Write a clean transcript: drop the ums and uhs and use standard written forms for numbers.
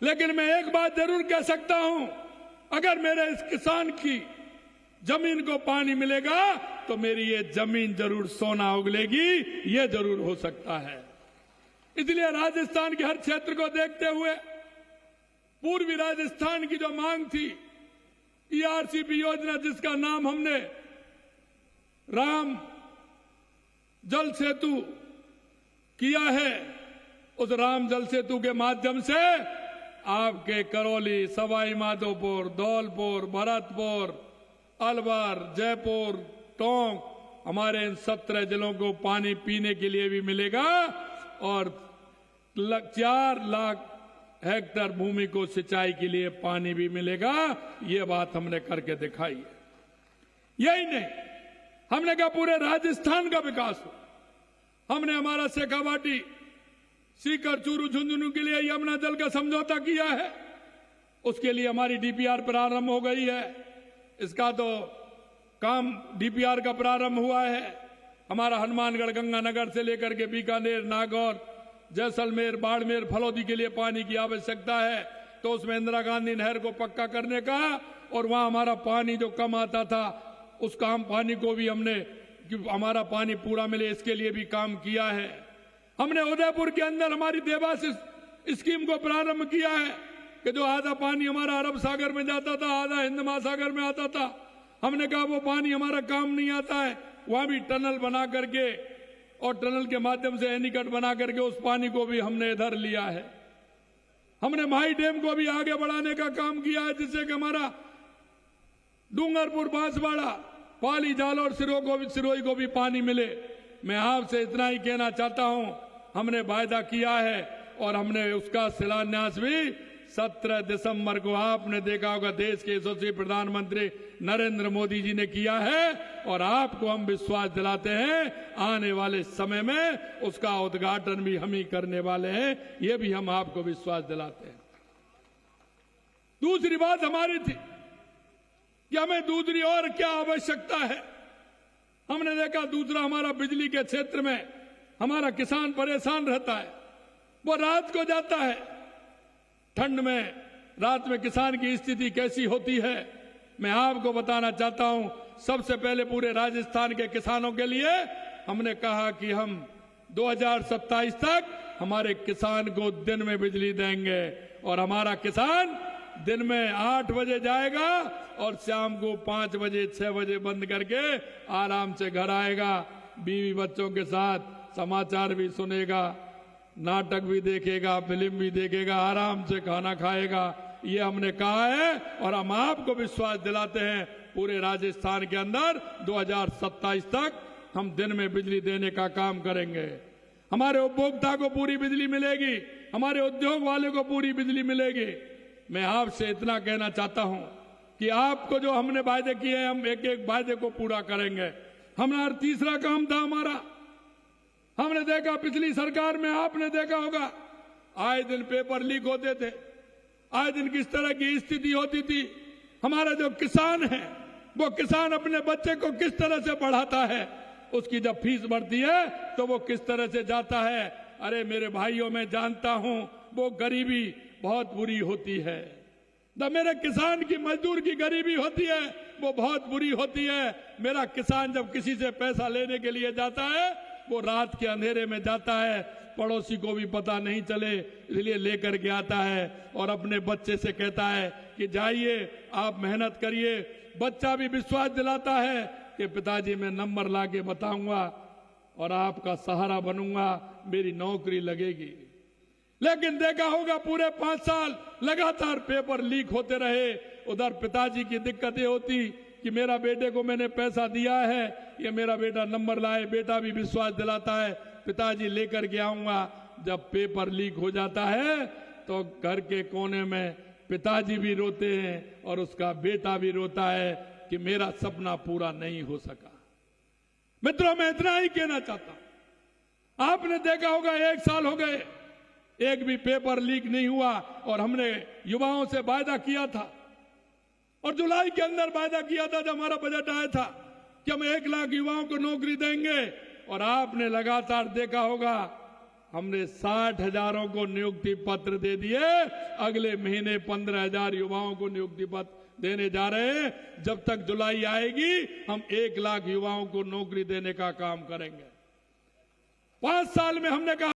लेकिन मैं एक बात जरूर कह सकता हूं, अगर मेरे इस किसान की जमीन को पानी मिलेगा तो मेरी ये जमीन जरूर सोना उगलेगी, ये जरूर हो सकता है। इसलिए राजस्थान के हर क्षेत्र को देखते हुए पूर्वी राजस्थान की जो मांग थी, ईआरसीपी योजना जिसका नाम हमने राम जल सेतु किया है, उस राम जल सेतु के माध्यम से आपके करौली, सवाई माधोपुर, धौलपुर, भरतपुर, अलवर, जयपुर, टोंक, हमारे इन 17 जिलों को पानी पीने के लिए भी मिलेगा और 4 लाख हेक्टेयर भूमि को सिंचाई के लिए पानी भी मिलेगा। ये बात हमने करके दिखाई है। यही नहीं, हमने कहा पूरे राजस्थान का विकास हो। हमने हमारा शेखावाटी, सीकर, चूरू, झुंझुनू के लिए यमुना जल का समझौता किया है। उसके लिए हमारी डीपीआर प्रारंभ हो गई है। इसका तो काम डीपीआर का प्रारंभ हुआ है। हमारा हनुमानगढ़, गंगानगर से लेकर के बीकानेर, नागौर, जैसलमेर, बाड़मेर, फलौदी के लिए पानी की आवश्यकता है, तो उसमें इंदिरा गांधी नहर को पक्का करने का, और वहां हमारा पानी जो कम आता था उस काम पानी को भी हमने, कि हमारा पानी पूरा मिले, इसके लिए भी काम किया है। हमने उदयपुर के अंदर हमारी देवास स्कीम को प्रारंभ किया है कि जो आधा पानी हमारा अरब सागर में जाता था, आधा हिंद महासागर में आता था, हमने कहा वो पानी हमारा काम नहीं आता है, वहां भी टनल बना करके और टनल के माध्यम से एनीकट बना करके उस पानी को भी हमने इधर लिया है। हमने माही डैम को भी आगे बढ़ाने का काम किया है, जिससे कि हमारा डूंगरपुर, बांसवाड़ा, पाली, जालौर, सिरोही को भी पानी मिले। मैं आपसे इतना ही कहना चाहता हूं, हमने वायदा किया है और हमने उसका शिलान्यास भी 17 दिसंबर को, आपने देखा होगा, देश के यशस्वी प्रधानमंत्री नरेंद्र मोदी जी ने किया है। और आपको हम विश्वास दिलाते हैं आने वाले समय में उसका उद्घाटन भी हम ही करने वाले हैं, ये भी हम आपको विश्वास दिलाते हैं। दूसरी बात हमारी थी कि हमें दूसरी और क्या आवश्यकता है। हमने देखा दूसरा, हमारा बिजली के क्षेत्र में हमारा किसान परेशान रहता है। वो रात को जाता है, ठंड में रात में किसान की स्थिति कैसी होती है, मैं आपको बताना चाहता हूं। सबसे पहले पूरे राजस्थान के किसानों के लिए हमने कहा कि हम 2027 तक हमारे किसान को दिन में बिजली देंगे, और हमारा किसान दिन में 8 बजे जाएगा और शाम को 5 बजे 6 बजे बंद करके आराम से घर आएगा, बीवी बच्चों के साथ समाचार भी सुनेगा, नाटक भी देखेगा, फिल्म भी देखेगा, आराम से खाना खाएगा। ये हमने कहा है और हम आपको विश्वास दिलाते हैं पूरे राजस्थान के अंदर 2027 तक हम दिन में बिजली देने का काम करेंगे। हमारे उपभोक्ता को पूरी बिजली मिलेगी, हमारे उद्योग वाले को पूरी बिजली मिलेगी। मैं आपसे इतना कहना चाहता हूं कि आपको जो हमने वायदे किए हैं, हम एक एक वायदे को पूरा करेंगे। हमारा तीसरा काम था हमारा, हमने देखा पिछली सरकार में, आपने देखा होगा, आए दिन पेपर लीक होते थे, आए दिन किस तरह की स्थिति होती थी। हमारा जो किसान है, वो किसान अपने बच्चे को किस तरह से पढ़ाता है, उसकी जब फीस बढ़ती है तो वो किस तरह से जाता है। अरे मेरे भाइयों, मैं जानता हूं वो गरीबी बहुत बुरी होती है। जब मेरे किसान की, मजदूर की गरीबी होती है वो बहुत बुरी होती है। मेरा किसान जब किसी से पैसा लेने के लिए जाता है, वो रात के अंधेरे में जाता है, पड़ोसी को भी पता नहीं चले, इसलिए लेकर के आता है और अपने बच्चे से कहता है कि जाइए आप मेहनत करिए। बच्चा भी विश्वास दिलाता है कि पिताजी मैं नंबर लाके बताऊंगा और आपका सहारा बनूंगा, मेरी नौकरी लगेगी। लेकिन देखा होगा पूरे 5 साल लगातार पेपर लीक होते रहे। उधर पिताजी की दिक्कतें होती कि मेरा बेटे को मैंने पैसा दिया है, ये मेरा बेटा नंबर लाए। बेटा भी विश्वास दिलाता है पिताजी लेकर के आऊंगा। जब पेपर लीक हो जाता है तो घर के कोने में पिताजी भी रोते हैं और उसका बेटा भी रोता है कि मेरा सपना पूरा नहीं हो सका। मित्रों, मैं इतना ही कहना चाहता हूं, आपने देखा होगा 1 साल हो गए, एक भी पेपर लीक नहीं हुआ। और हमने युवाओं से वायदा किया था और जुलाई के अंदर वायदा किया था, जब हमारा बजट आया था, कि हम 1 लाख युवाओं को नौकरी देंगे। और आपने लगातार देखा होगा हमने 60,000 को नियुक्ति पत्र दे दिए। अगले महीने 15,000 युवाओं को नियुक्ति पत्र देने जा रहे हैं। जब तक जुलाई आएगी हम 1 लाख युवाओं को नौकरी देने का काम करेंगे। 5 साल में हमने कहा